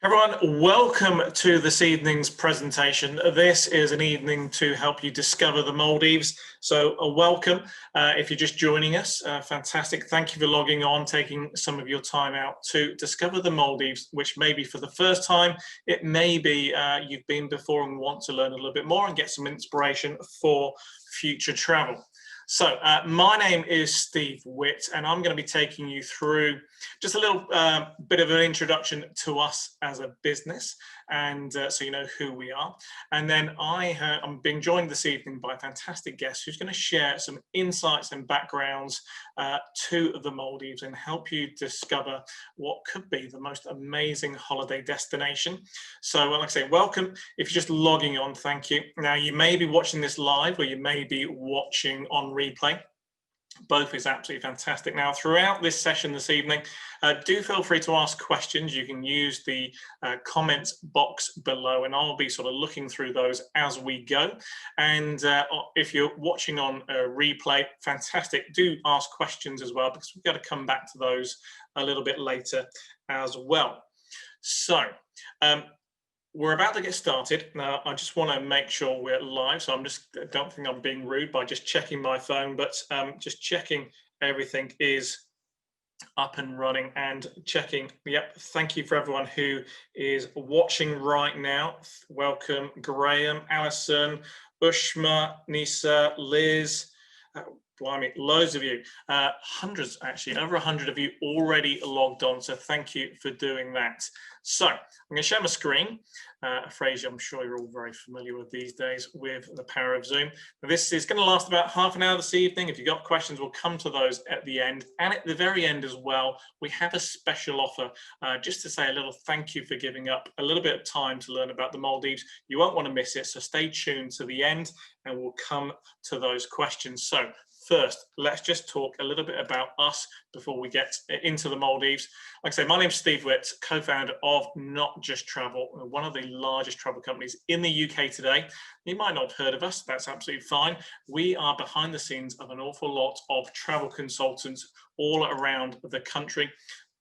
Everyone, welcome to this evening's presentation. This is an evening to help you discover the Maldives. So welcome if you're just joining us. Fantastic. Thank you for logging on, taking some of your time out to discover the Maldives, which may be for the first time. It may be you've been before and want to learn a little bit more and get some inspiration for future travel. So my name is Steve Witt, and I'm going to be taking you through just a little bit of an introduction to us as a business, and so you know who we are. And then I'm being joined this evening by a fantastic guest who's going to share some insights and backgrounds to the Maldives and help you discover what could be the most amazing holiday destination. So like I say, welcome. If you're just logging on, thank you. Now, you may be watching this live or you may be watching on replay. Both is absolutely fantastic. Now, throughout this session this evening, do feel free to ask questions. You can use the comments box below, and I'll be sort of looking through those as we go. And if you're watching on a replay, fantastic. Do ask questions as well, because we've got to come back to those a little bit later as well. So, we're about to get started. Now, I just want to make sure we're live. So I don't think I'm being rude by just checking my phone, but just checking everything is up and running and checking. Yep. Thank you for everyone who is watching right now. Welcome, Graham, Alison, Ushma, Nisa, Liz. Blimey, loads of you, hundreds actually, over 100 of you already logged on, so thank you for doing that. So I'm going to share my screen, a phrase I'm sure you're all very familiar with these days with the power of Zoom. Now, this is going to last about half an hour this evening. If you've got questions, we'll come to those at the end. And at the very end as well, we have a special offer just to say a little thank you for giving up a little bit of time to learn about the Maldives. You won't want to miss it, so stay tuned to the end and we'll come to those questions. So first, let's just talk a little bit about us before we get into the Maldives. Like I say, my name's Steve Witt, co-founder of Not Just Travel, one of the largest travel companies in the UK today. You might not have heard of us, that's absolutely fine. We are behind the scenes of an awful lot of travel consultants all around the country.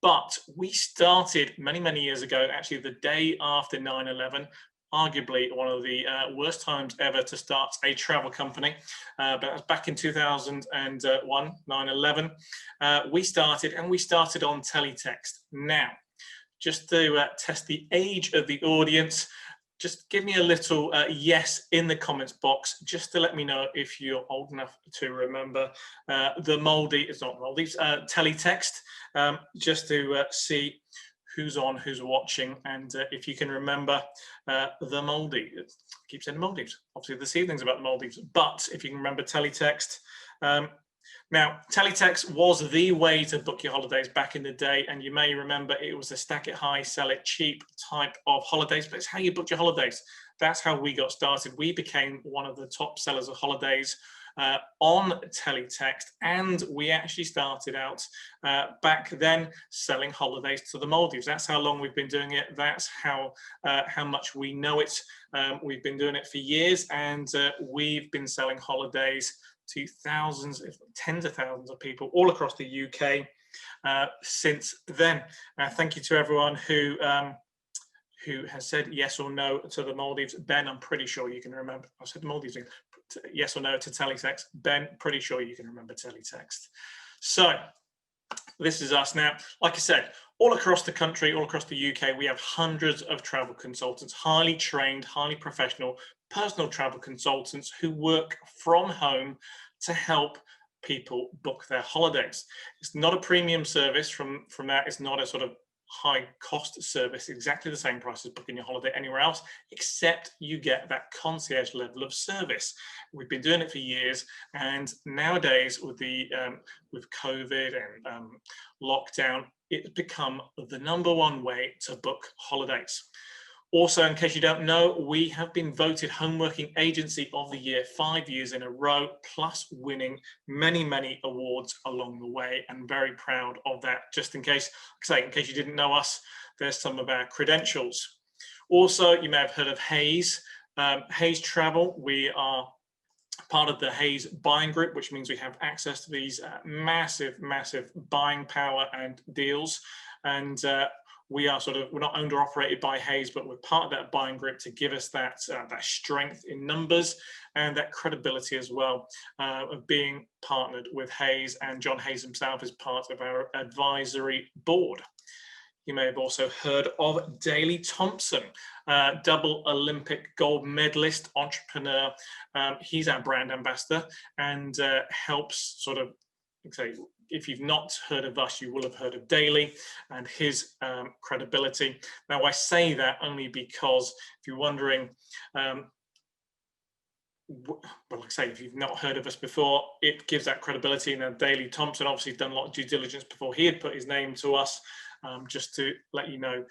But we started many, many years ago, actually the day after 9/11, arguably one of the worst times ever to start a travel company. But back in 2001, 9/11, we started on teletext. Now, just to test the age of the audience, just give me a little yes in the comments box, just to let me know if you're old enough to remember the Maldives, not Maldives, teletext, just to see who's on, who's watching, and if you can remember the Maldives. I keep saying Maldives. Obviously, this evening's about the Maldives, but if you can remember teletext. Now, teletext was the way to book your holidays back in the day, and you may remember it was a stack it high, sell it cheap type of holidays, but it's how you booked your holidays. That's how we got started. We became one of the top sellers of holidays on teletext, and we actually started out back then selling holidays to the Maldives. That's how long we've been doing it. That's how much we know it. We've been doing it for years, and we've been selling holidays to thousands, if not tens of thousands of people all across the UK since then. Thank you to everyone who has said yes or no to the Maldives. Ben, I'm pretty sure you can remember. I said the Maldives. Yes or no to teletext. Ben, pretty sure you can remember teletext. So this is us now. Like I said, all across the country, all across the UK, we have hundreds of travel consultants, highly trained, highly professional, personal travel consultants who work from home to help people book their holidays. It's not a premium service from that. It's not a sort of high cost service, exactly the same price as booking your holiday anywhere else, except you get that concierge level of service. We've been doing it for years, and nowadays with with COVID and lockdown, it's become the #1 way to book holidays. Also, in case you don't know, we have been voted Homeworking Agency of the Year 5 years in a row, plus winning many, many awards along the way, and very proud of that. Just in case, like I say, in case you didn't know us, there's some of our credentials. Also, you may have heard of Hays. Hays Travel, we are part of the Hays buying group, which means we have access to these massive, massive buying power and deals. And we're not owned or operated by Hayes, but we're part of that buying group to give us that strength in numbers and that credibility as well of being partnered with Hayes. And John Hayes himself is part of our advisory board. You may have also heard of Daley Thompson, double Olympic gold medalist, entrepreneur. He's our brand ambassador and helps if you've not heard of us, you will have heard of Daley and his credibility. Now, I say that only because if you're wondering, like I say, if you've not heard of us before, it gives that credibility. Now, Daley Thompson obviously done a lot of due diligence before he had put his name to us, just to let you know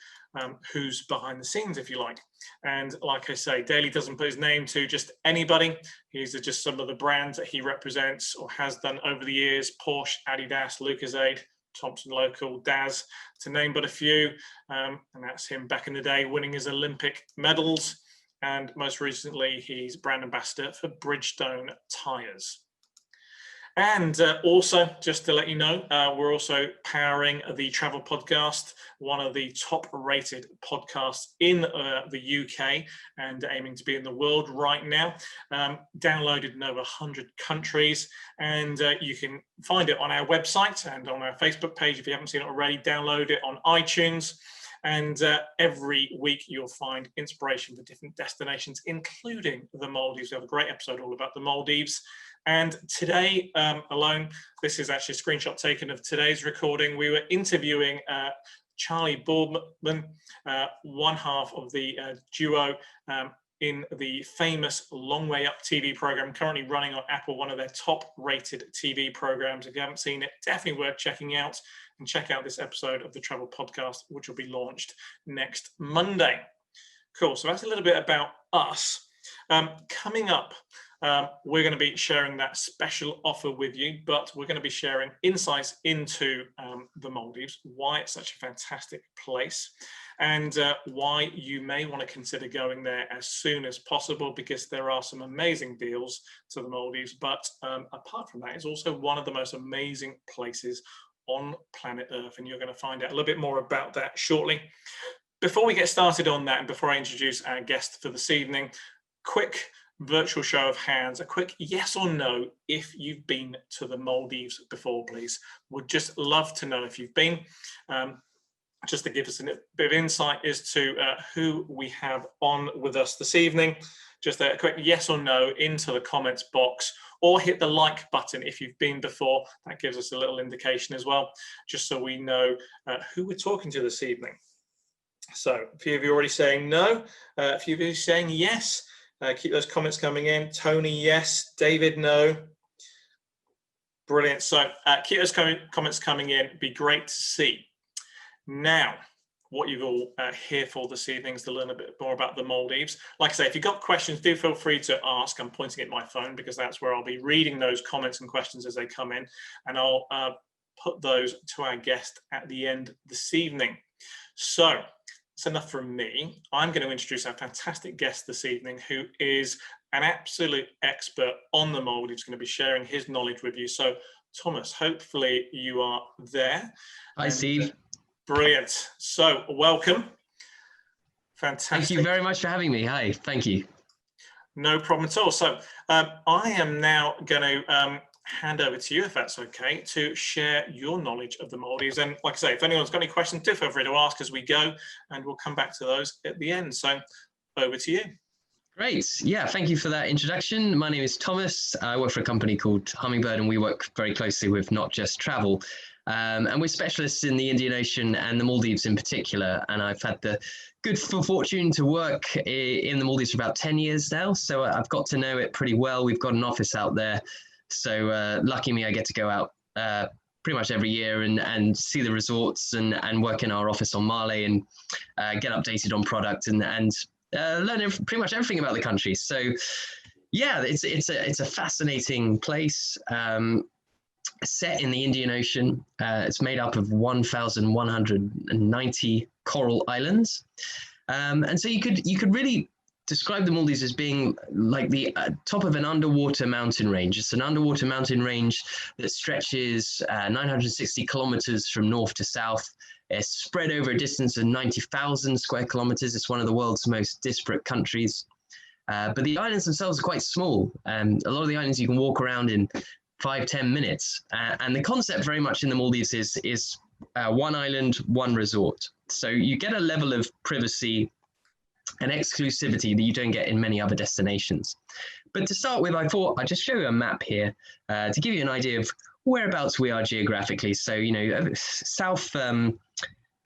who's behind the scenes, if you like. And like I say, Daley doesn't put his name to just anybody. These are just some of the brands that he represents or has done over the years: Porsche, Adidas, Lucozade, Thompson Local, Daz, to name but a few. And that's him back in the day winning his Olympic medals. And most recently, he's brand ambassador for Bridgestone tyres. And also, just to let you know, we're also powering the Travel Podcast, one of the top-rated podcasts in the UK and aiming to be in the world right now. Downloaded in over 100 countries, and you can find it on our website and on our Facebook page if you haven't seen it already. Download it on iTunes. And every week you'll find inspiration for different destinations, including the Maldives. We have a great episode all about the Maldives. And today alone, this is actually a screenshot taken of today's recording. We were interviewing Charlie Boardman, one half of the duo in the famous Long Way Up TV program, currently running on Apple, one of their top-rated TV programs. If you haven't seen it, definitely worth checking out. And check out this episode of the Travel Podcast, which will be launched next Monday. Cool, so that's a little bit about us. Coming up, we're going to be sharing that special offer with you, but we're going to be sharing insights into the Maldives, why it's such a fantastic place, and why you may want to consider going there as soon as possible, because there are some amazing deals to the Maldives. But apart from that, it's also one of the most amazing places on planet Earth, and you're going to find out a little bit more about that shortly. Before we get started on that, and before I introduce our guest for this evening, quick virtual show of hands, a quick yes or no if you've been to the Maldives before, please. Would just love to know if you've been. Just to give us a bit of insight as to who we have on with us this evening. Just a quick yes or no into the comments box, or hit the like button if you've been before. That gives us a little indication as well, just so we know who we're talking to this evening. So a few of you already saying no, a few of you saying yes. Keep those comments coming in. Tony, yes. David, no. Brilliant. So keep those comments coming in. It'd be great to see. Now, what you're all here for this evening is to learn a bit more about the Maldives. Like I say, if you've got questions, do feel free to ask. I'm pointing at my phone because that's where I'll be reading those comments and questions as they come in, and I'll put those to our guest at the end this evening. So that's enough from me. I'm going to introduce our fantastic guest this evening, who is an absolute expert on the Maldives, going to be sharing his knowledge with you. So, Thomas, hopefully you are there. Hi, Steve. Brilliant. So, welcome. Fantastic. Thank you very much for having me. Hi, thank you. No problem at all. So, I am now going to hand over to you, if that's okay, to share your knowledge of the Maldives. And like I say, if anyone's got any questions, do feel free to ask as we go, and we'll come back to those at the end. So, over to you. Great. Yeah, thank you for that introduction. My name is Thomas. I work for a company called Hummingbird, and we work very closely with Not Just Travel. And we're specialists in the Indian Ocean and the Maldives in particular. And I've had the good fortune to work in the Maldives for about 10 years now. So I've got to know it pretty well. We've got an office out there. So lucky me, I get to go out pretty much every year and see the resorts and work in our office on Male and get updated on product and learn pretty much everything about the country. So yeah, it's a fascinating place. Set in the Indian Ocean. It's made up of 1,190 coral islands. And so you could really describe the Maldives as being like the top of an underwater mountain range. It's an underwater mountain range that stretches 960 kilometers from north to south. It's spread over a distance of 90,000 square kilometers. It's one of the world's most disparate countries. But the islands themselves are quite small. A lot of the islands you can walk around in 5-10 minutes. And the concept very much in the Maldives is one island, one resort. So you get a level of privacy and exclusivity that you don't get in many other destinations. But to start with, I thought I'd just show you a map here to give you an idea of whereabouts we are geographically. So, you know,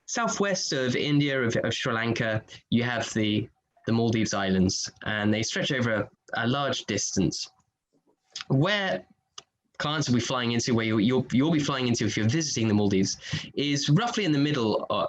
southwest of India, of Sri Lanka, you have the Maldives Islands, and they stretch over a large distance. Where clients will be flying into, where you'll be flying into if you're visiting the Maldives, is roughly in the middle of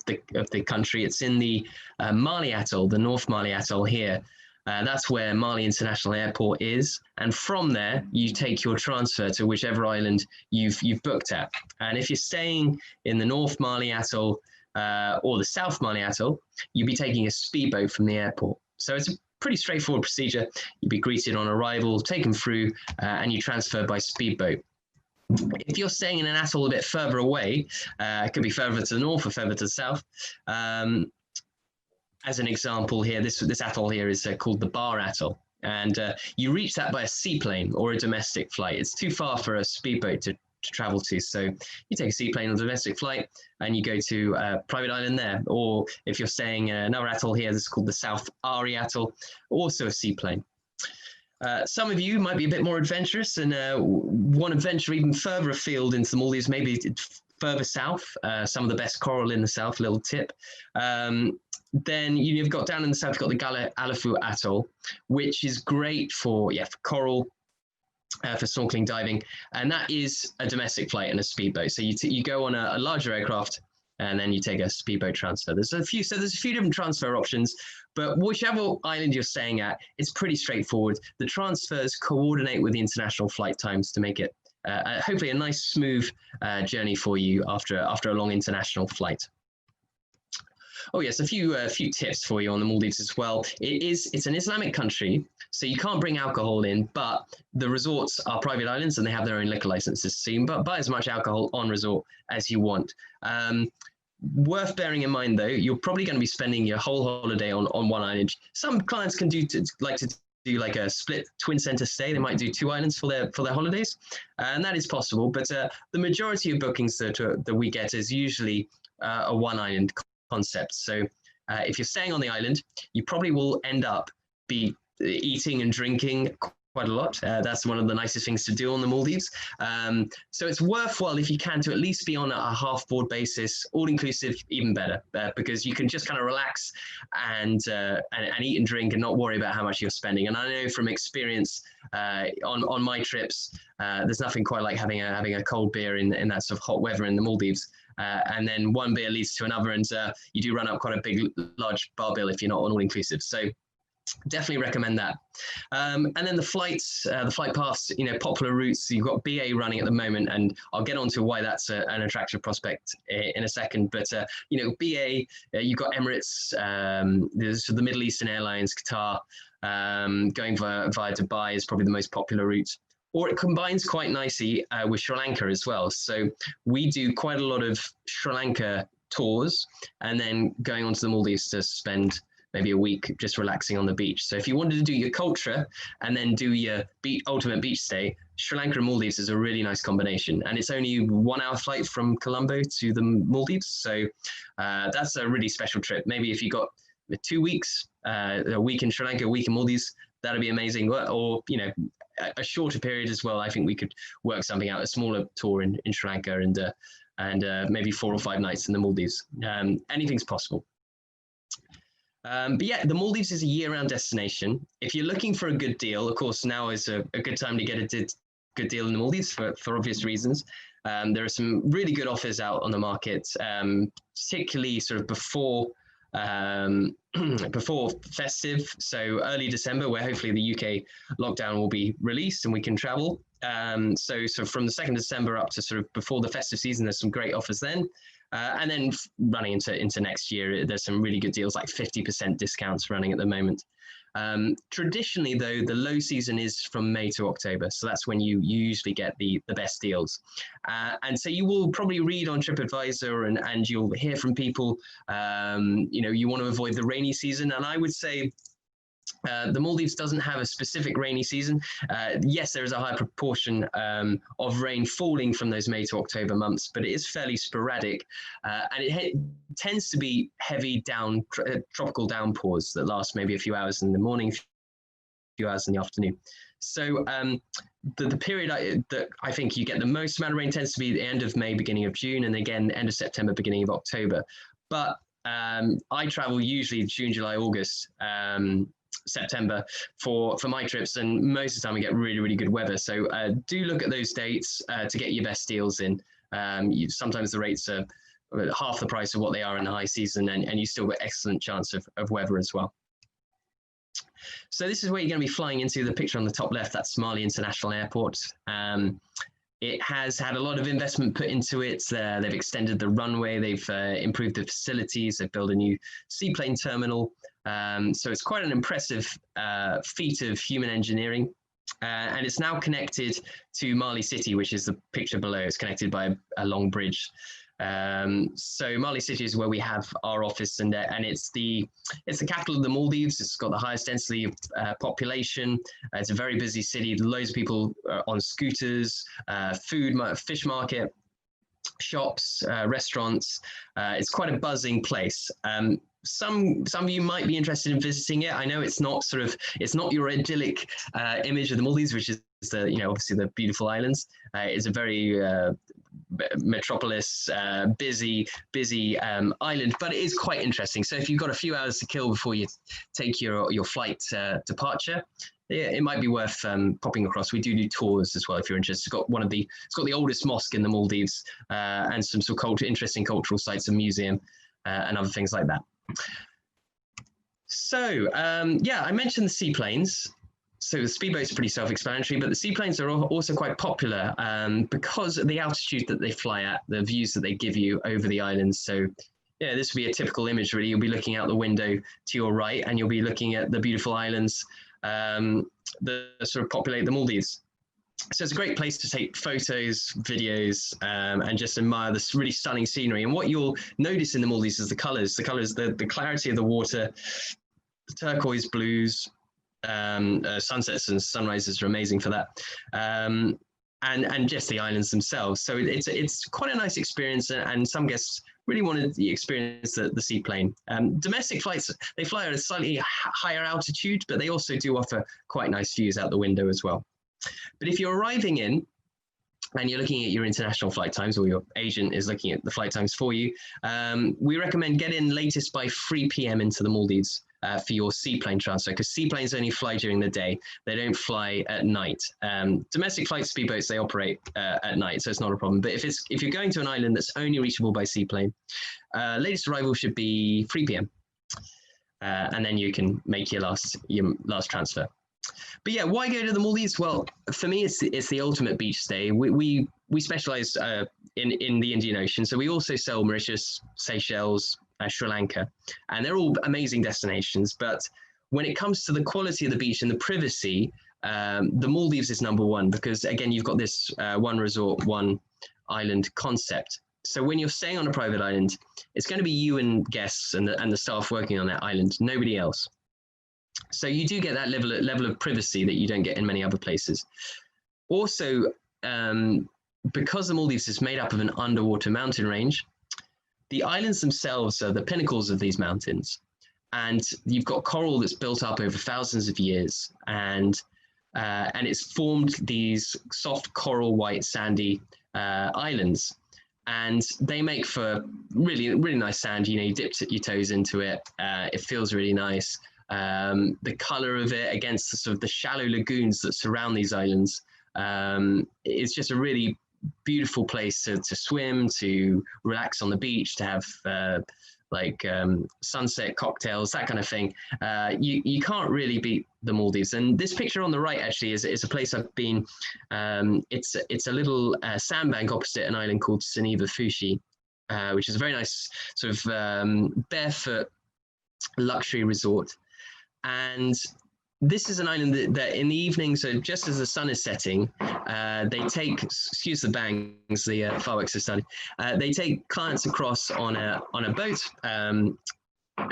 the country. It's in the Mali Atoll, the North Mali Atoll here. That's where Mali International Airport is, and from there you take your transfer to whichever island you've booked at. And if you're staying in the North Mali Atoll or the South Mali Atoll, you'll be taking a speedboat from the airport. So it's a pretty straightforward procedure. You'll be greeted on arrival, taken through, and you transfer by speedboat. If you're staying in an atoll a bit further away, it could be further to the north or further to the south. As an example here, this atoll here is called the Bar Atoll, and you reach that by a seaplane or a domestic flight. It's too far for a speedboat to travel to, so you take a seaplane or domestic flight and you go to a private island there. Or if you're staying in another atoll here, this is called the South Ari Atoll, also a seaplane. Some of you might be a bit more adventurous and want to venture even further afield into the Maldives, maybe further south, some of the best coral in the south, little tip. Then you've got down in the south, you've got the Hanafaru Atoll, which is great for coral, for snorkeling, diving, and that is a domestic flight and a speedboat. So you go on a larger aircraft and then you take a speedboat transfer. There's a few different transfer options, but whichever island you're staying at, it's pretty straightforward. The transfers coordinate with the international flight times to make it hopefully a nice, smooth journey for you after a long international flight. Oh yes, a few tips for you on the Maldives as well. It's an Islamic country, so you can't bring alcohol in, but the resorts are private islands and they have their own liquor licenses, so you can buy as much alcohol on resort as you want. Worth bearing in mind though, you're probably going to be spending your whole holiday on one island. Some clients can like to do like a split twin center stay. They might do 2 islands for their holidays, and that is possible. But the majority of bookings that we get is usually a one island concept. So if you're staying on the island, you probably will end up eating and drinking quite a lot. That's one of the nicest things to do on the Maldives. So it's worthwhile if you can to at least be on a half board basis, all inclusive, even better, because you can just kind of relax and eat and drink and not worry about how much you're spending. And I know from experience on my trips, there's nothing quite like having a cold beer in that sort of hot weather in the Maldives. And then one beer leads to another, and you do run up quite a large bar bill if you're not on all inclusive. So definitely recommend that. And then the flight paths, popular routes. You've got BA running at the moment, and I'll get on to why that's an attractive prospect in a second. But BA, you've got Emirates, the Middle Eastern Airlines, Qatar, going via Dubai is probably the most popular route. Or it combines quite nicely with Sri Lanka as well. So we do quite a lot of Sri Lanka tours, and then going on to the Maldives to spend maybe a week just relaxing on the beach. So if you wanted to do your culture and then do your ultimate beach stay, Sri Lanka and Maldives is a really nice combination. And it's only 1 hour flight from Colombo to the Maldives. So that's a really special trip. Maybe if you got 2 weeks, a week in Sri Lanka, a week in Maldives, that'd be amazing. Or a shorter period as well. I think we could work something out, a smaller tour in Sri Lanka and maybe 4 or 5 nights in the Maldives. Anything's possible. But yeah, the Maldives is a year-round destination. If you're looking for a good deal, of course, now is a good time to get a good deal in the Maldives for obvious reasons. There are some really good offers out on the market, particularly sort of before festive, so early December, where hopefully the UK lockdown will be released and we can travel. So from the 2nd of December up to sort of before the festive season, there's some great offers then. And then running into next year, there's some really good deals, like 50% discounts running at the moment. Traditionally, though, the low season is from May to October. So that's when you usually get the best deals. And so you will probably read on TripAdvisor and you'll hear from people, you want to avoid the rainy season. And I would say the Maldives doesn't have a specific rainy season. Yes, there is a high proportion of rain falling from those May to October months, but it is fairly sporadic, and it tends to be heavy tropical downpours that last maybe a few hours in the morning, a few hours in the afternoon. So the period that I think you get the most amount of rain tends to be the end of May, beginning of June, and again, end of September, beginning of October. But I travel usually June, July, August, September for my trips, and most of the time we get really, really good weather. So do look at those dates to get your best deals in. Sometimes the rates are half the price of what they are in the high season, and you still got excellent chance of weather as well. So this is where you're going to be flying into. The picture on the top left, that's Somali International Airport. It has had a lot of investment put into it. They've extended the runway, they've improved the facilities, they've built a new seaplane terminal. So it's quite an impressive feat of human engineering. And it's now connected to Mali City, which is the picture below. It's connected by a long bridge. So Mali City is where we have our office, and it's the capital of the Maldives. It's got the highest density of population. It's a very busy city. Loads of people on scooters, fish market, shops, restaurants. It's quite a buzzing place. Some of you might be interested in visiting it. I know it's not your idyllic image of the Maldives, which is obviously the beautiful islands. It's a very metropolis, busy island, but it is quite interesting. So if you've got a few hours to kill before you take your flight departure, it might be worth popping across. We do tours as well if you're interested. It's got the oldest mosque in the Maldives, and some interesting cultural sites, a museum, and other things like that. So I mentioned the seaplanes. So the speedboat's pretty self-explanatory, but the seaplanes are also quite popular because of the altitude that they fly at, the views that they give you over the islands. So yeah, this would be a typical image, really. You'll be looking out the window to your right, and you'll be looking at the beautiful islands that sort of populate the Maldives. So it's a great place to take photos, videos, and just admire this really stunning scenery. And what you'll notice in the Maldives is the colors, the clarity of the water, the turquoise blues. Sunsets and sunrises are amazing for that, and just the islands themselves. So it's quite a nice experience, and some guests really wanted to experience the seaplane. Domestic flights, they fly at a slightly higher altitude, but they also do offer quite nice views out the window as well. But if you're arriving in and you're looking at your international flight times, or your agent is looking at the flight times for you, we recommend get in latest by 3 p.m. into the Maldives for your seaplane transfer, because seaplanes only fly during the day. They don't fly at night. Domestic flight speedboats, they operate at night, so it's not a problem. But if you're going to an island that's only reachable by seaplane, latest arrival should be 3 p.m. And then you can make your last transfer. But yeah, why go to the Maldives? Well, for me, it's the ultimate beach stay. We specialize in the Indian Ocean, so we also sell Mauritius, Seychelles, Sri Lanka, and they're all amazing destinations. But when it comes to the quality of the beach and the privacy, the Maldives is number one, because again, you've got this one resort, one island concept. So when you're staying on a private island, it's going to be you and guests and the staff working on that island, nobody else. So you do get that level of privacy that you don't get in many other places. Also, because the Maldives is made up of an underwater mountain range, the islands themselves are the pinnacles of these mountains. And you've got coral that's built up over thousands of years, and it's formed these soft coral white sandy islands. And they make for really, really nice sand. You dip your toes into it. It feels really nice. The color of it against the sort of the shallow lagoons that surround these islands, it's just a really beautiful place to swim, to relax on the beach, to have sunset cocktails, that kind of thing. You can't really beat the Maldives. And this picture on the right actually is a place I've been. It's a little sandbank opposite an island called Saniva Fushi. which is a very nice sort of barefoot luxury resort. And this is an island that in the evening, so just as the sun is setting, they take, excuse the bangs, the fireworks are starting. They take clients across on a boat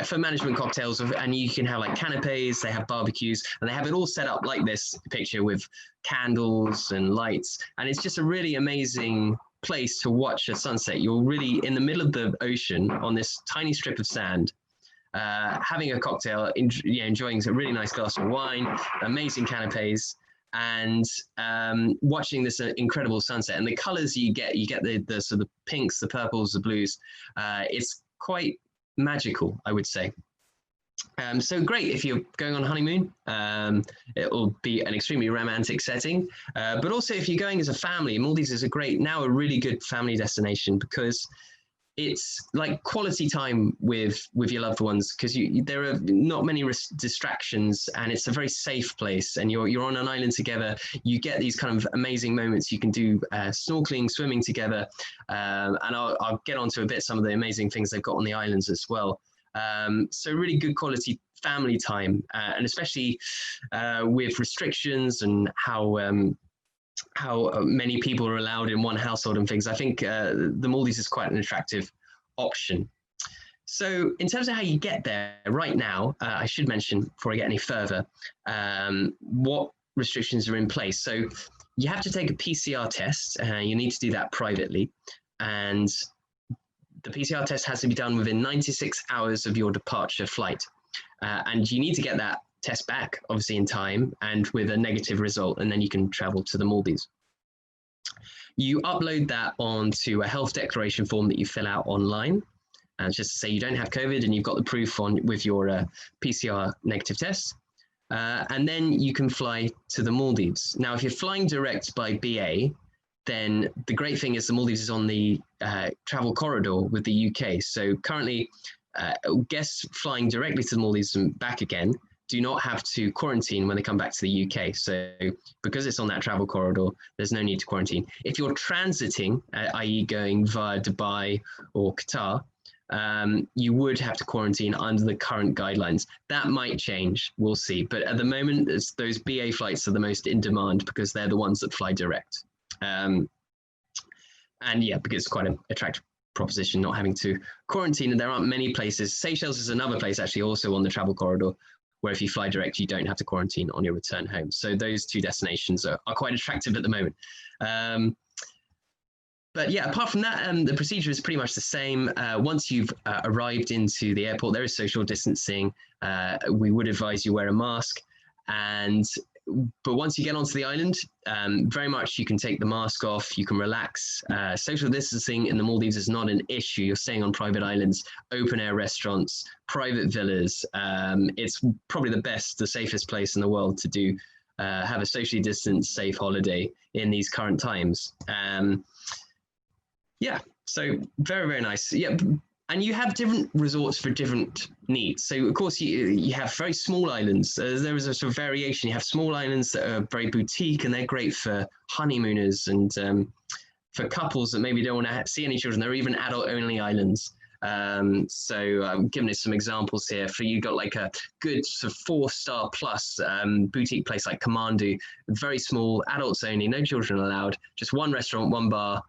for management cocktails, and you can have like canapes, they have barbecues, and they have it all set up like this picture with candles and lights. And it's just a really amazing place to watch a sunset. You're really in the middle of the ocean on this tiny strip of sand, having a cocktail, enjoying a really nice glass of wine, amazing canapes, and watching this incredible sunset. And the colors you get the sort of pinks, the purples, the blues. It's quite magical, I would say. So great if you're going on a honeymoon. It will be an extremely romantic setting, but also if you're going as a family, Maldives is a really good family destination, because it's like quality time with your loved ones, because there are not many distractions, and it's a very safe place, and you're on an island together. You get these kind of amazing moments. You can do snorkeling, swimming together, and I'll get onto a bit some of the amazing things they've got on the islands as well. So really good quality family time, and especially with restrictions and how many people are allowed in one household and things. I think the Maldives is quite an attractive option. So in terms of how you get there right now, I should mention before I get any further, what restrictions are in place. So you have to take a PCR test. You need to do that privately. And the PCR test has to be done within 96 hours of your departure flight. And you need to get that test back, obviously, in time and with a negative result, and then you can travel to the Maldives. You upload that onto a health declaration form that you fill out online, and just to say you don't have COVID and you've got the proof with your PCR negative test. And then you can fly to the Maldives. Now, if you're flying direct by BA, then the great thing is the Maldives is on the travel corridor with the UK. So currently, guests flying directly to the Maldives and back again do not have to quarantine when they come back to the UK. So because it's on that travel corridor, there's no need to quarantine. If you're transiting, i.e. going via Dubai or Qatar, you would have to quarantine under the current guidelines. That might change, we'll see. But at the moment, those BA flights are the most in demand because they're the ones that fly direct. And yeah, because it's quite an attractive proposition not having to quarantine, and there aren't many places. Seychelles is another place actually also on the travel corridor, where if you fly direct, you don't have to quarantine on your return home. So those two destinations are quite attractive at the moment. But yeah, apart from that, the procedure is pretty much the same. Once you've arrived into the airport, there is social distancing. We would advise you wear a mask. But once you get onto the island, very much you can take the mask off, you can relax. Social distancing in the Maldives is not an issue. You're staying on private islands, open air restaurants, private villas. It's probably the safest place in the world to do, have a socially distanced, safe holiday in these current times. Yeah, so very, very nice. Yeah. And you have different resorts for different needs. So, of course, you have very small islands. There is a sort of variation. You have small islands that are very boutique, and they're great for honeymooners and for couples that maybe don't want to see any children. There are even adult-only islands. So I'm giving you some examples here. For you got like a good sort of 4-star plus boutique place like Kamandu, very small, adults only, no children allowed, just one restaurant, one bar,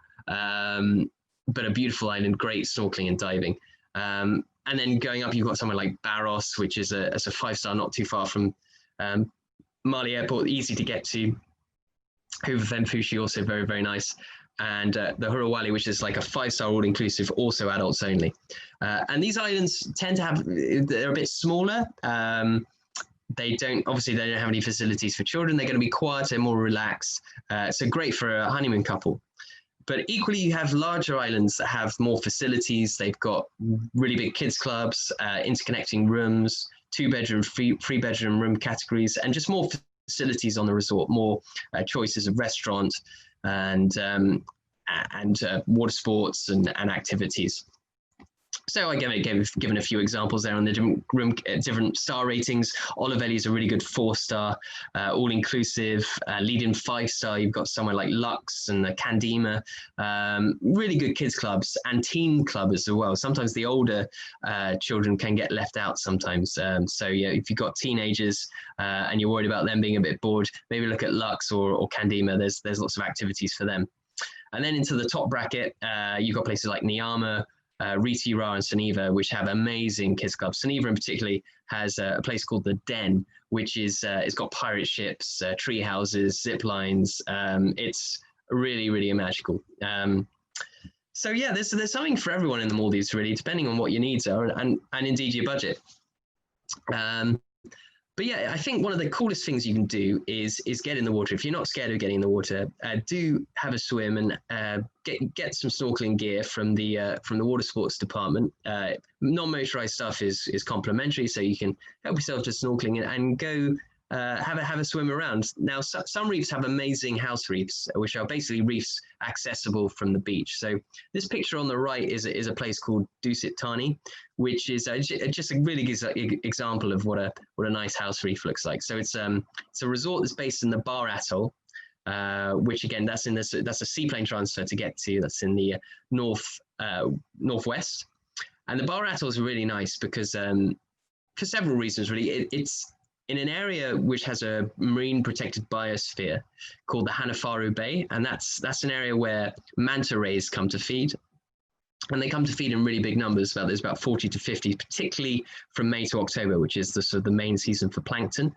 but a beautiful island, great snorkeling and diving. And then going up, you've got somewhere like Barros, which is a 5-star, not too far from Mali Airport, easy to get to. Huvudvenfushi, also very, very nice. And the Hurawali, which is like a 5-star all-inclusive, also adults only. And these islands tend to have, they're a bit smaller. They don't have any facilities for children. They're going to be quieter, more relaxed. So great for a honeymoon couple. But equally, you have larger islands that have more facilities. They've got really big kids clubs, interconnecting rooms, 2-bedroom, 3-bedroom room categories, and just more facilities on the resort, more choices of restaurant and water sports and activities. So I given a few examples there on the different star ratings. Olivelli is a really good 4-star, all-inclusive. Leading 5-star, you've got somewhere like Lux and Candima. Really good kids clubs and teen clubs as well. Sometimes the older children can get left out sometimes. So yeah, if you've got teenagers and you're worried about them being a bit bored, maybe look at Lux or Candima. There's lots of activities for them. And then into the top bracket, you've got places like Niama, Riti, Ra, and Suniva, which have amazing kids clubs. Suniva in particular has a place called the Den, which is it's got pirate ships, tree houses, zip lines. It's really, really magical. So yeah, there's something for everyone in the Maldives, really, depending on what your needs are and indeed your budget. But yeah, I think one of the coolest things you can do is get in the water. If you're not scared of getting in the water, do have a swim and get some snorkeling gear from the water sports department. Non-motorized stuff is complimentary, so you can help yourself to snorkeling and go have a swim around. Now, some reefs have amazing house reefs, which are basically reefs accessible from the beach. So this picture on the right is a place called Dusit Tani, which is just a really good example of what a nice house reef looks like. So it's a resort that's based in the Bar Atoll, which again, that's a seaplane transfer to get to. That's in the northwest. And the Bar Atoll is really nice because for several reasons, really. It's in an area which has a marine protected biosphere called the Hanafaru Bay, and that's an area where manta rays come to feed. And they come to feed in really big numbers. There's about 40 to 50, particularly from May to October, which is the sort of the main season for plankton.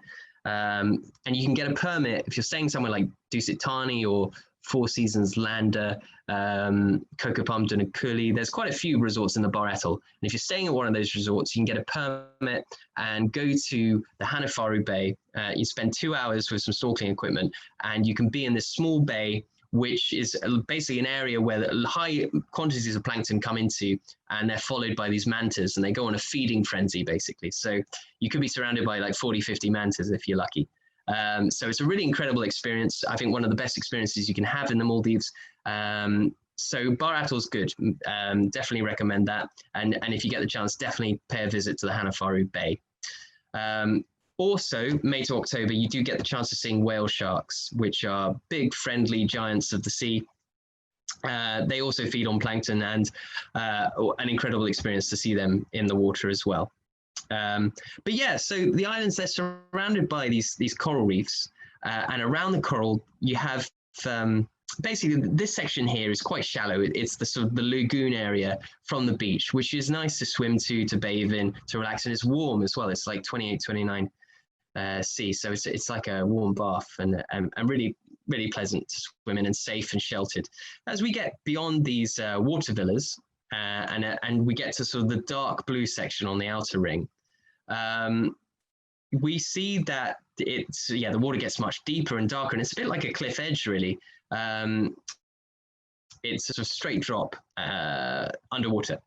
And you can get a permit if you're staying somewhere like Dusit Tani or Four Seasons Lander, Kokopamden and Kuli. There's quite a few resorts in the Bar Atoll. And if you're staying at one of those resorts, you can get a permit and go to the Hanafaru Bay. You spend 2 hours with some snorkeling equipment, and you can be in this small bay, which is basically an area where the high quantities of plankton come into, and they're followed by these mantas, and they go on a feeding frenzy, basically. So you could be surrounded by like 40, 50 mantas if you're lucky. So it's a really incredible experience. I think one of the best experiences you can have in the Maldives. So Bar Atoll's good. Definitely recommend that. And if you get the chance, definitely pay a visit to the Hanafaru Bay. Also, May to October, you do get the chance to see whale sharks, which are big, friendly giants of the sea. They also feed on plankton, and an incredible experience to see them in the water as well. But yeah, so the islands, they're surrounded by these coral reefs, and around the coral, you have basically this section here is quite shallow. It's the sort of the lagoon area from the beach, which is nice to swim to bathe in, to relax, and it's warm as well. It's like 28, 29 C, so it's like a warm bath and really, really pleasant to swim in and safe and sheltered. As we get beyond these water villas and we get to sort of the dark blue section on the outer ring, we see that the water gets much deeper and darker, and it's a bit like a cliff edge, really. It's a sort of straight drop underwater.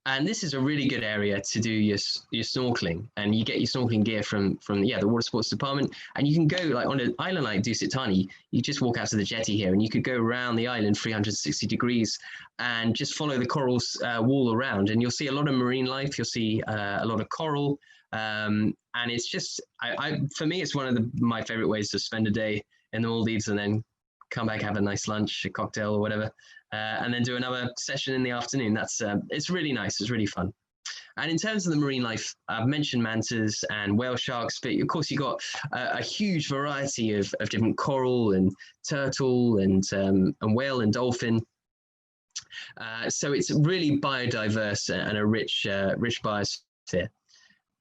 And this is a really good area to do your snorkeling, and you get your snorkeling gear from the water sports department, and you can go like on an island like Dusit Tani. You just walk out to the jetty here, and you could go around the island 360 degrees and just follow the corals wall around, and you'll see a lot of marine life. You'll see a lot of coral, and it's just for me, it's one of my favorite ways to spend a day in the Maldives, and then come back, have a nice lunch, a cocktail or whatever, and then do another session in the afternoon. It's really nice. It's really fun. And in terms of the marine life, I've mentioned mantas and whale sharks, but of course you've got a huge variety of different coral and turtle and whale and dolphin. So it's really biodiverse and a rich biosphere.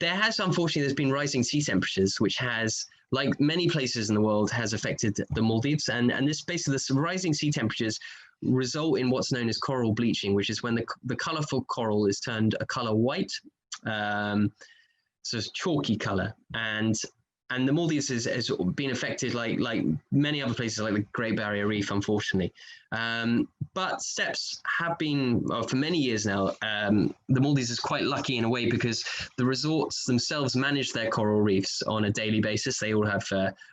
Unfortunately, there's been rising sea temperatures, which has, like many places in the world, has affected the Maldives. And this rising sea temperatures result in what's known as coral bleaching, which is when the colorful coral is turned a color white, so it's chalky color. And the Maldives has been affected like many other places, like the Great Barrier Reef, unfortunately. But steps have been, well, for many years now, the Maldives is quite lucky in a way because the resorts themselves manage their coral reefs on a daily basis. They all have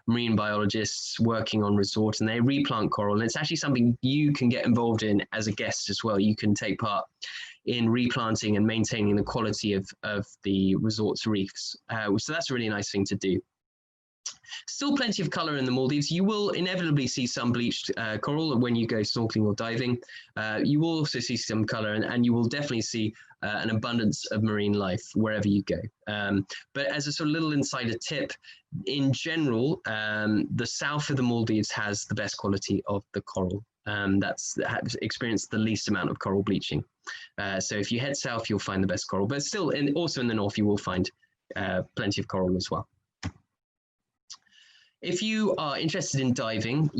marine biologists working on resort, and they replant coral. And it's actually something you can get involved in as a guest as well. You can take part in replanting and maintaining the quality of the resort's reefs. So that's a really nice thing to do. Still plenty of color in the Maldives. You will inevitably see some bleached coral when you go snorkeling or diving. You will also see some color, and you will definitely see an abundance of marine life wherever you go. But as a sort of little insider tip, in general, the south of the Maldives has the best quality of the coral. That's experienced the least amount of coral bleaching. So if you head south, you'll find the best coral. But still, also in the north, you will find plenty of coral as well. If you are interested in diving,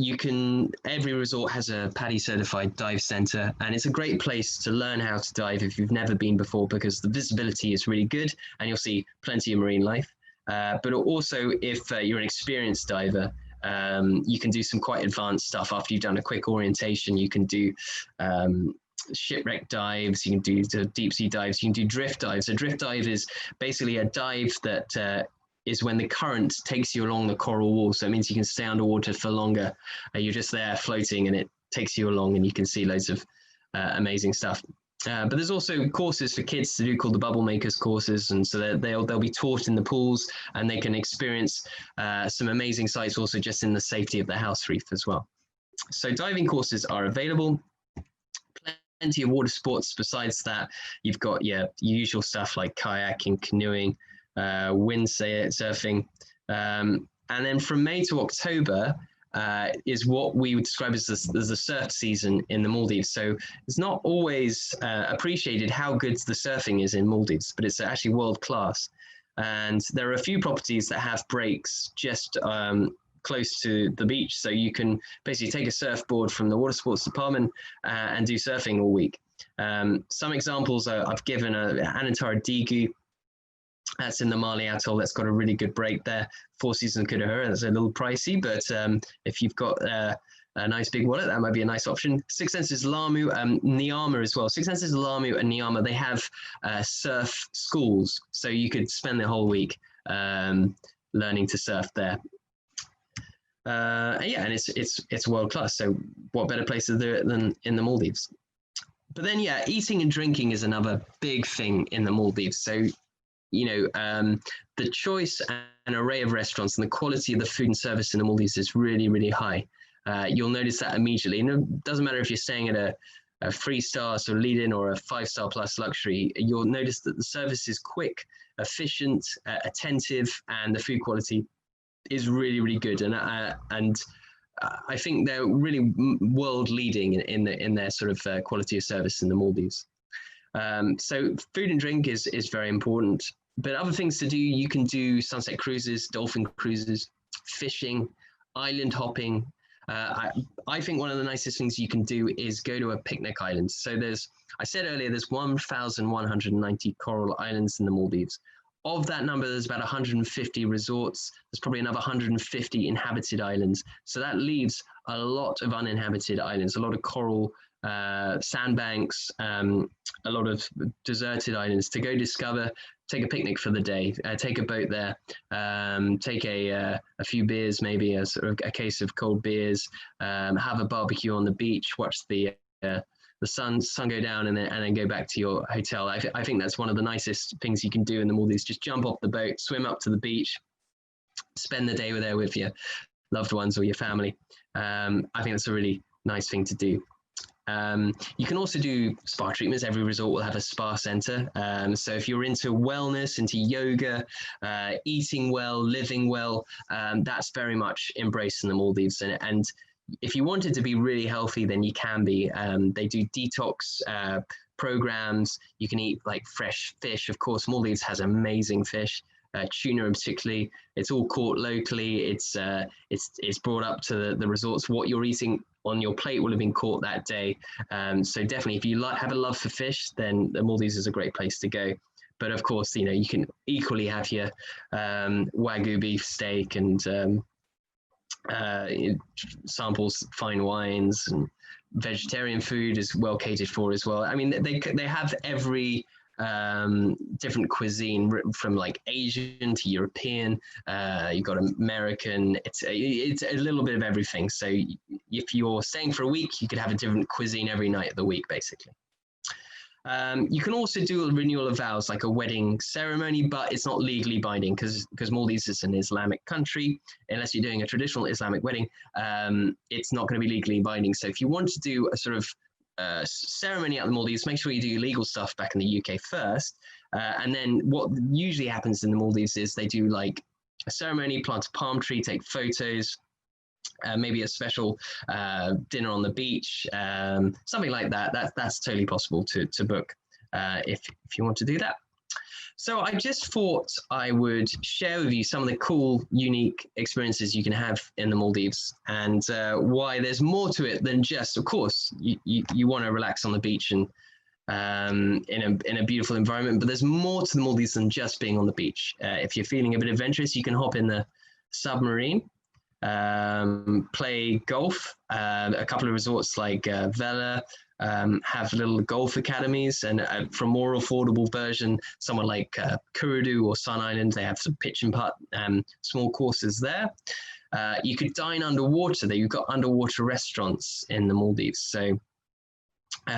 every resort has a PADI certified dive center, and it's a great place to learn how to dive if you've never been before, because the visibility is really good and you'll see plenty of marine life. But also if you're an experienced diver, you can do some quite advanced stuff. After you've done a quick orientation, you can do shipwreck dives, you can do deep sea dives, you can do drift dives. A drift dive is basically a dive that is when the current takes you along the coral wall. So it means you can stay underwater for longer. You're just there floating and it takes you along and you can see loads of amazing stuff. But there's also courses for kids to do called the Bubble Makers courses. And so they'll be taught in the pools and they can experience some amazing sights also just in the safety of the house reef as well. So diving courses are available. Plenty of water sports. Besides that, you've got your usual stuff like kayaking, canoeing, windsurfing, and then from May to October is what we would describe as the surf season in the Maldives. So it's not always appreciated how good the surfing is in Maldives, but it's actually world class. And there are a few properties that have breaks just close to the beach, so you can basically take a surfboard from the water sports department and do surfing all week. Some examples I've given Hanafaru Bay. That's in the Somali Atoll. That's got a really good break there. Four Seasons Kudahara, that's a little pricey, but if you've got a nice big wallet, that might be a nice option. Six Senses Lamu, Nyama as well. Six Senses Lamu and Nyama, they have surf schools, so you could spend the whole week learning to surf there. Yeah, and it's world class. So what better place to do it than in the Maldives? But then, yeah, eating and drinking is another big thing in the Maldives. So, you know, the choice and array of restaurants and the quality of the food and service in the Maldives is really, really high. You'll notice that immediately. And it doesn't matter if you're staying at a 3-star sort of lead-in or a 5-star plus luxury, you'll notice that the service is quick, efficient, attentive, and the food quality is really, really good. And I think they're really world leading in their sort of quality of service in the Maldives. So food and drink is very important. But other things to do, you can do sunset cruises, dolphin cruises, fishing, island hopping. I think one of the nicest things you can do is go to a picnic island. So I said earlier, there's 1,190 coral islands in the Maldives. Of that number, there's about 150 resorts. There's probably another 150 inhabited islands. So that leaves a lot of uninhabited islands, a lot of coral sandbanks, a lot of deserted islands to go discover. Take a picnic for the day, take a boat there, take a few beers, maybe a case of cold beers, have a barbecue on the beach, watch the sun go down, and then go back to your hotel. I think that's one of the nicest things you can do in the Maldives. Just jump off the boat, swim up to the beach, spend the day there with your loved ones or your family. I think that's a really nice thing to do. You can also do spa treatments. Every resort will have a spa center. So if you're into wellness, into yoga, eating well, living well, that's very much embraced in the Maldives. And if you wanted to be really healthy, then you can be. They do detox programs. You can eat like fresh fish. Of course, Maldives has amazing fish. Tuna in particularly, it's all caught locally. It's brought up to the resorts. What you're eating on your plate will have been caught that day. So definitely, if you have a love for fish, then the Maldives is a great place to go. But of course, you know, you can equally have your Wagyu beef steak and samples fine wines and vegetarian food is well catered for as well. I mean, they have every different cuisine from like Asian to European. You've got American. It's a little bit of everything. So if you're staying for a week, you could have a different cuisine every night of the week, basically. You can also do a renewal of vows, like a wedding ceremony, but it's not legally binding because Maldives is an Islamic country. Unless you're doing a traditional Islamic wedding, it's not going to be legally binding. So if you want to do a sort of ceremony at the Maldives, make sure you do legal stuff back in the UK first. And then what usually happens in the Maldives is they do like a ceremony, plant a palm tree, take photos, maybe a special dinner on the beach, something like that. That's totally possible to book if you want to do that. So I just thought I would share with you some of the cool, unique experiences you can have in the Maldives, and why there's more to it than just, of course, you want to relax on the beach and in a beautiful environment, but there's more to the Maldives than just being on the beach. If you're feeling a bit adventurous, you can hop in the submarine, play golf. A couple of resorts like Vela have little golf academies, and for a more affordable version, someone like Kurudu or Sun Island, they have some pitch and putt small courses there. You could dine underwater there. You've got underwater restaurants in the Maldives. So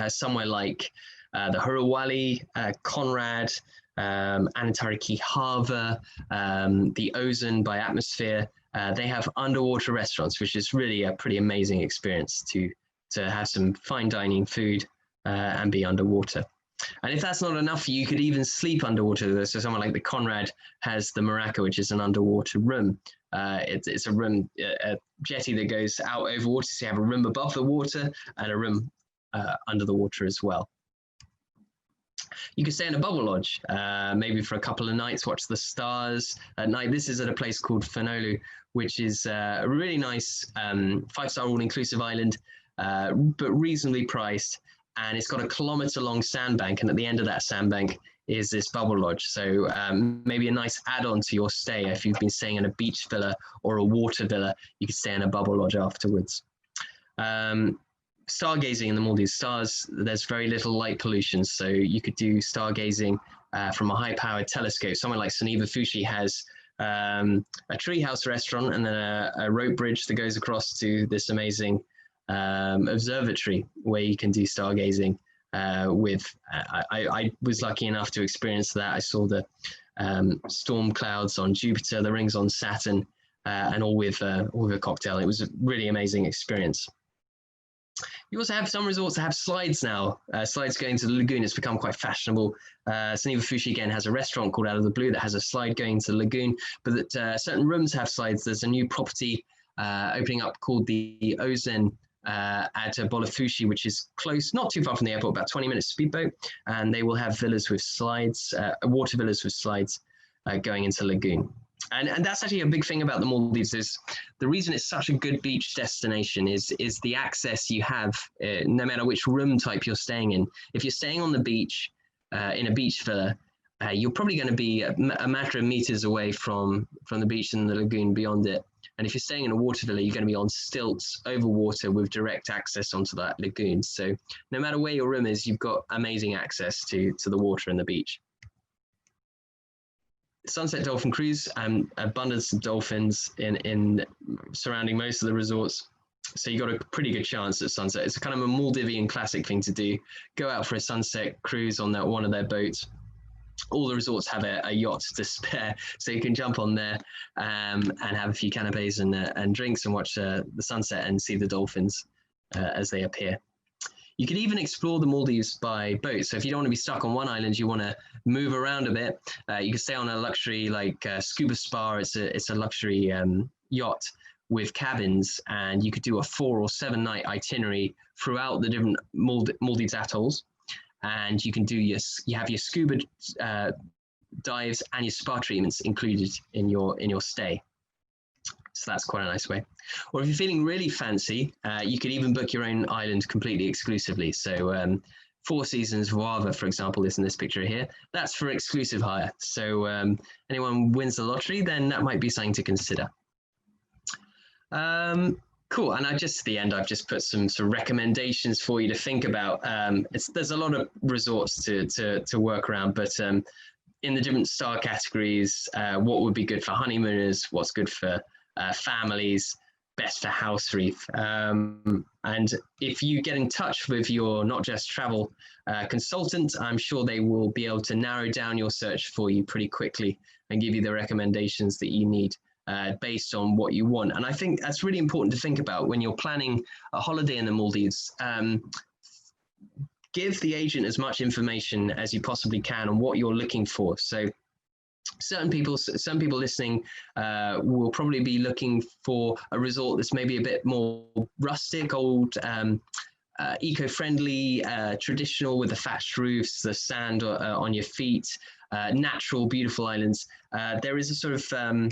somewhere like the Hurawali, Conrad, Anatariki Harbor, the Ozone by Atmosphere, they have underwater restaurants, which is really a pretty amazing experience to have some fine dining food and be underwater. And if that's not enough, you could even sleep underwater. So someone like the Conrad has the Maraca, which is an underwater room. It's a room, a jetty that goes out over water. So you have a room above the water and a room under the water as well. You could stay in a bubble lodge, maybe for a couple of nights, watch the stars at night. This is at a place called Fanolu, which is a really nice 5-star all-inclusive island, but reasonably priced. And it's got a kilometre-long sandbank, and at the end of that sandbank is this bubble lodge. So maybe a nice add-on to your stay. If you've been staying in a beach villa or a water villa, you could stay in a bubble lodge afterwards. Stargazing in the Maldives, there's very little light pollution, so you could do stargazing from a high-powered telescope. Someone like Suniva Fushi has a treehouse restaurant and then a rope bridge that goes across to this amazing observatory where you can do stargazing with. I was lucky enough to experience that. I saw the storm clouds on Jupiter, the rings on Saturn, and all with a cocktail. It was a really amazing experience. You also have some resorts that have slides now. Slides going to the lagoon has become quite fashionable. Suniva Fushi again has a restaurant called Out of the Blue that has a slide going to the lagoon, but that certain rooms have slides. There's a new property opening up called the Ozone at Bolafushi, which is close, not too far from the airport, about 20 minutes speedboat, and they will have villas with slides, water villas with slides going into the lagoon. And that's actually a big thing about the Maldives. Is the reason it's such a good beach destination is the access you have, no matter which room type you're staying in. If you're staying on the beach in a beach villa, you're probably going to be a matter of meters away from the beach and the lagoon beyond it. And if you're staying in a water villa, you're going to be on stilts over water with direct access onto that lagoon. So no matter where your room is, you've got amazing access to the water and the beach. Sunset dolphin cruise, abundance of dolphins in surrounding most of the resorts. So you got a pretty good chance at sunset. It's kind of a Maldivian classic thing to do. Go out for a sunset cruise on one of their boats. All the resorts have a yacht to spare, so you can jump on there and have a few canapes and drinks and watch the sunset and see the dolphins as they appear. You could even explore the Maldives by boat. So if you don't want to be stuck on one island, you want to move around a bit, you can stay on a luxury like Scuba Spa. It's a luxury yacht with cabins, and you could do a 4 or 7 night itinerary throughout the different Maldives atolls. And you can do you have your scuba dives and your spa treatments included in your stay. So that's quite a nice way. Or if you're feeling really fancy, you could even book your own island completely exclusively. So Four Seasons Vava, for example, is in this picture here. That's for exclusive hire. So anyone wins the lottery, then that might be something to consider. Cool. And at the end, I've just put some recommendations for you to think about. There's a lot of resorts to work around, but in the different star categories, what would be good for honeymooners, what's good for families, best for house reef. And if you get in touch with your Not Just Travel consultant, I'm sure they will be able to narrow down your search for you pretty quickly and give you the recommendations that you need based on what you want. And I think that's really important to think about when you're planning a holiday in the Maldives. Give the agent as much information as you possibly can on what you're looking for. So some people listening will probably be looking for a resort that's maybe a bit more rustic, old, eco-friendly, traditional, with the thatched roofs, the sand on your feet, natural, beautiful islands. There is a sort of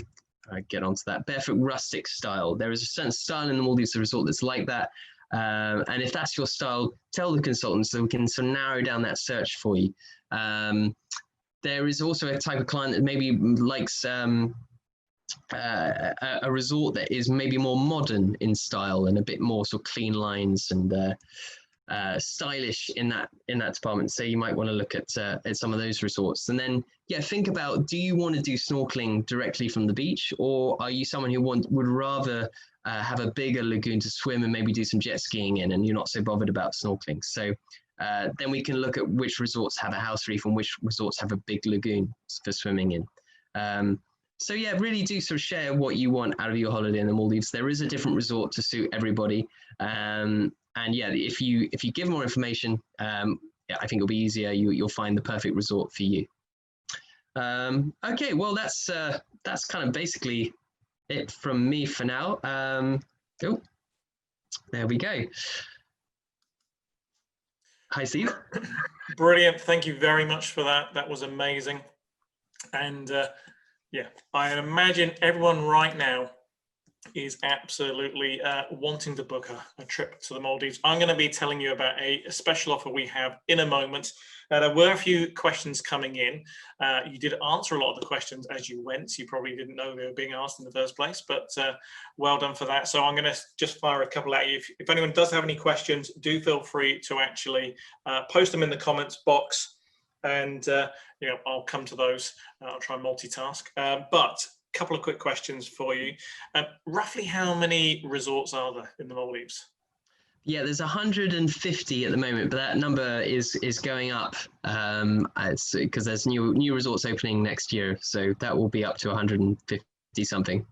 I get onto that barefoot rustic style. There is a certain style in the Maldives resort that's like that. And if that's your style, tell the consultant so we can sort of narrow down that search for you. There is also a type of client that maybe likes a resort that is maybe more modern in style and a bit more sort of clean lines and stylish in that department. So you might want to look at some of those resorts. And then, yeah, think about, do you want to do snorkeling directly from the beach, or are you someone who would rather have a bigger lagoon to swim and maybe do some jet skiing in, and you're not so bothered about snorkeling? So then we can look at which resorts have a house reef and which resorts have a big lagoon for swimming in. So yeah, really do sort of share what you want out of your holiday in the Maldives. There is a different resort to suit everybody. And yeah, if you give more information, yeah, I think it'll be easier. You'll find the perfect resort for you. Okay, well, that's kind of basically it from me for now. Cool. There we go. Hi, Steve. Brilliant. Thank you very much for that. That was amazing. And yeah, I imagine everyone right now is absolutely wanting to book a trip to the Maldives. I'm going to be telling you about a special offer we have in a moment. There were a few questions coming in. You did answer a lot of the questions as you went, so you probably didn't know they were being asked in the first place, but well done for that. So I'm going to just fire a couple at you. If anyone does have any questions, do feel free to actually post them in the comments box, and you know, I'll come to those. I'll try and multitask. But a couple of quick questions for you. Roughly how many resorts are there in the Maldives? Yeah, there's 150 at the moment, but that number is going up because there's new resorts opening next year, so that will be up to 150 something.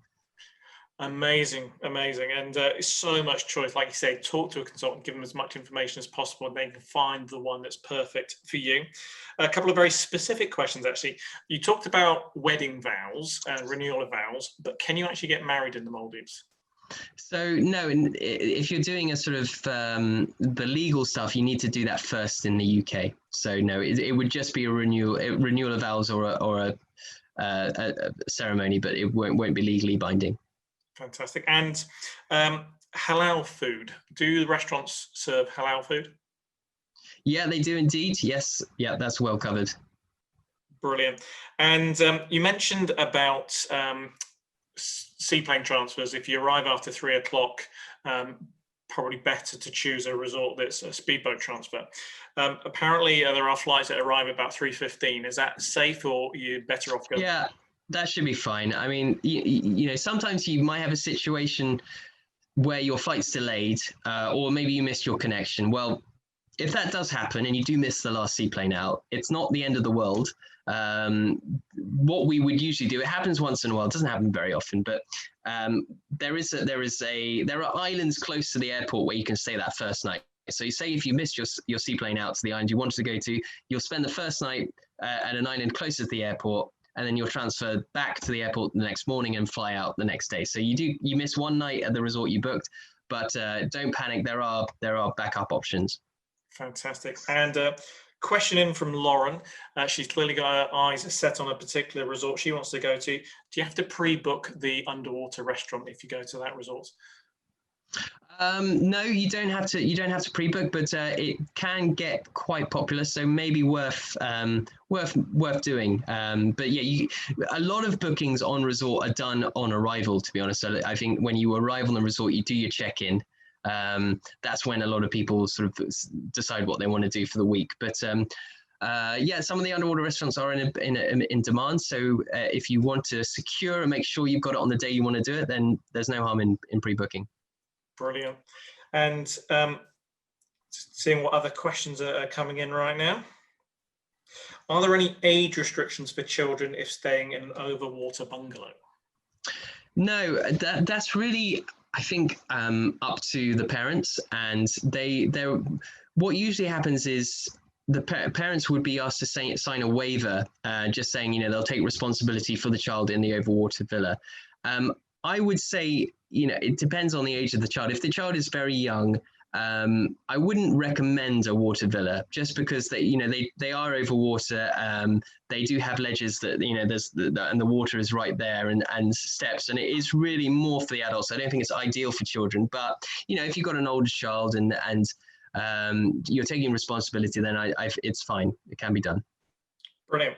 Amazing, amazing. And so much choice. Like you say, talk to a consultant, give them as much information as possible, and they can find the one that's perfect for you. A couple of very specific questions, actually. You talked about wedding vows and renewal of vows, but can you actually get married in the Maldives? So no, if you're doing a sort of the legal stuff, you need to do that first in the UK. So no, it would just be a renewal of vows or a ceremony, but it won't be legally binding. Fantastic. And halal food. Do the restaurants serve halal food? Yeah, they do indeed. Yes. Yeah, that's well covered. Brilliant. And you mentioned about seaplane transfers. If you arrive after 3 o'clock, probably better to choose a resort that's a speedboat transfer. Apparently, there are flights that arrive about 3:15. Is that safe, or are you better off going? Yeah, that should be fine. I mean, you know, sometimes you might have a situation where your flight's delayed, or maybe you missed your connection. Well, if that does happen and you do miss the last seaplane out, it's not the end of the world. What we would usually do, it happens once in a while, it doesn't happen very often, but there are islands close to the airport where you can stay that first night. So you say if you missed your seaplane out to the island you wanted to go to, you'll spend the first night at an island closer to the airport, and then you're transferred back to the airport the next morning and fly out the next day. So you miss one night at the resort you booked, but don't panic. There are backup options. Fantastic. And question in from Lauren. She's clearly got her eyes set on a particular resort she wants to go to. Do you have to pre-book the underwater restaurant if you go to that resort? No, you don't have to. You don't have to pre-book, but it can get quite popular. So maybe worth doing. But yeah, a lot of bookings on resort are done on arrival. To be honest, so I think when you arrive on the resort, you do your check-in. That's when a lot of people sort of decide what they want to do for the week. But yeah, some of the underwater restaurants are in demand. So if you want to secure and make sure you've got it on the day you want to do it, then there's no harm in pre-booking. Brilliant. And seeing what other questions are coming in right now. Are there any age restrictions for children if staying in an overwater bungalow? No, that's really, I think, up to the parents. And they're what usually happens is the parents would be asked to sign a waiver, just saying, they'll take responsibility for the child in the overwater villa. I would say, it depends on the age of the child. If the child is very young, I wouldn't recommend a water villa just because they are over water. They do have ledges that, and the water is right there and steps, and it is really more for the adults. I don't think it's ideal for children, but, if you've got an older child and you're taking responsibility, then it's fine. It can be done. Brilliant.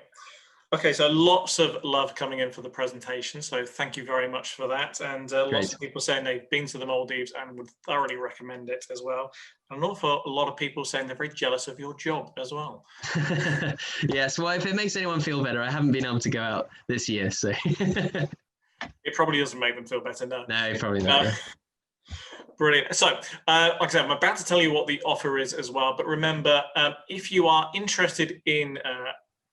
Okay, so lots of love coming in for the presentation. So thank you very much for that. And lots of people saying they've been to the Maldives and would thoroughly recommend it as well. And an awful lot of people saying they're very jealous of your job as well. Yes, well, if it makes anyone feel better, I haven't been able to go out this year, so. It probably doesn't make them feel better, no. No, probably not. Yeah. Brilliant. So, like I said, I'm about to tell you what the offer is as well. But remember, if you are interested in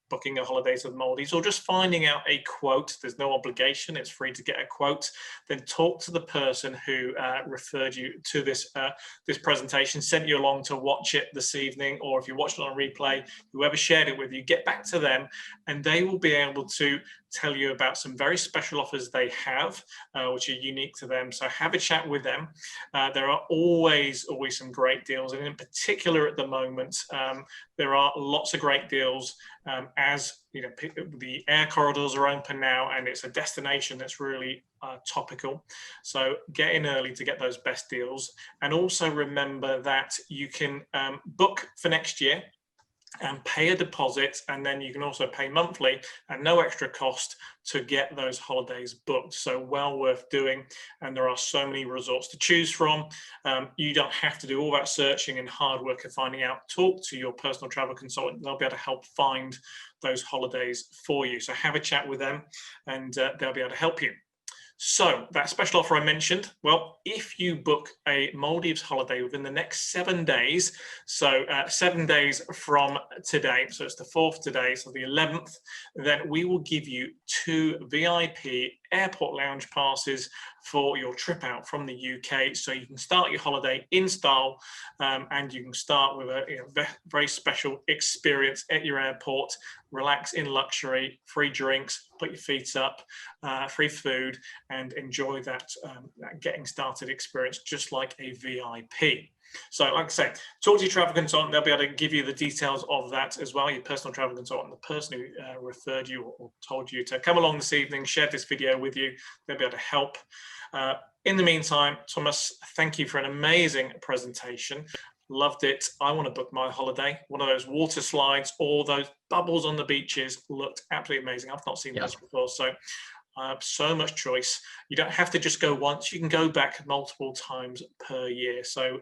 booking a holiday to the Maldives or just finding out a quote, there's no obligation, it's free to get a quote, then talk to the person who referred you to this presentation, sent you along to watch it this evening, or if you watched it on replay, whoever shared it with you, get back to them and they will be able to tell you about some very special offers they have, which are unique to them. So have a chat with them. There are always some great deals, and in particular at the moment, there are lots of great deals as the air corridors are open now, and it's a destination that's really topical. So get in early to get those best deals, and also remember that you can book for next year and pay a deposit, and then you can also pay monthly at no extra cost to get those holidays booked. So well worth doing, and there are so many resorts to choose from. You don't have to do all that searching and hard work of finding out. Talk to your personal travel consultant. They'll be able to help find those holidays for you. So have a chat with them and they'll be able to help you. So that special offer I mentioned, well, if you book a Maldives holiday within the next 7 days, so 7 days from today, so it's the 4th today, so the 11th, then we will give you 2 VIP airport lounge passes for your trip out from the UK. So you can start your holiday in style and you can start with a very special experience at your airport, relax in luxury, free drinks, put your feet up, free food, and enjoy that getting started experience just like a VIP. So like I say, talk to your travel consultant. They'll be able to give you the details of that as well, your personal travel consultant, the person who referred you or told you to come along this evening, shared this video with you. They'll be able to help. In the meantime, Thomas, thank you for an amazing presentation. Loved it. I want to book my holiday. One of those water slides, all those bubbles on the beaches looked absolutely amazing. I've not seen those before. So so much choice. You don't have to just go once. You can go back multiple times per year. So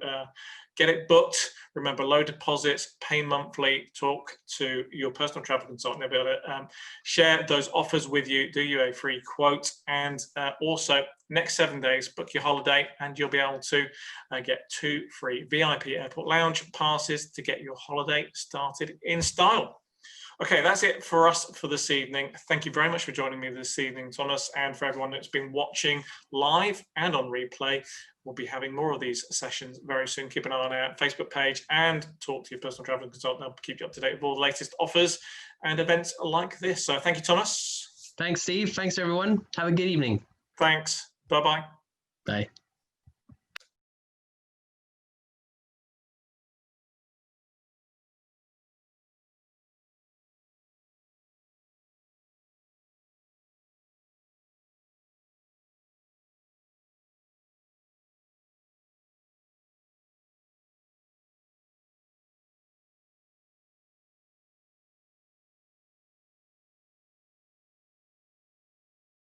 get it booked. Remember, low deposits, pay monthly. Talk to your personal travel consultant. They'll be able to share those offers with you, do you a free quote, and also next 7 days, book your holiday, and you'll be able to get 2 free VIP airport lounge passes to get your holiday started in style. Okay, that's it for us for this evening. Thank you very much for joining me this evening, Thomas, and for everyone that's been watching live and on replay. We'll be having more of these sessions very soon. Keep an eye on our Facebook page and talk to your personal travel consultant. They'll keep you up to date with all the latest offers and events like this. So thank you, Thomas. Thanks, Steve. Thanks, everyone. Have a good evening. Thanks. Bye-bye. Bye.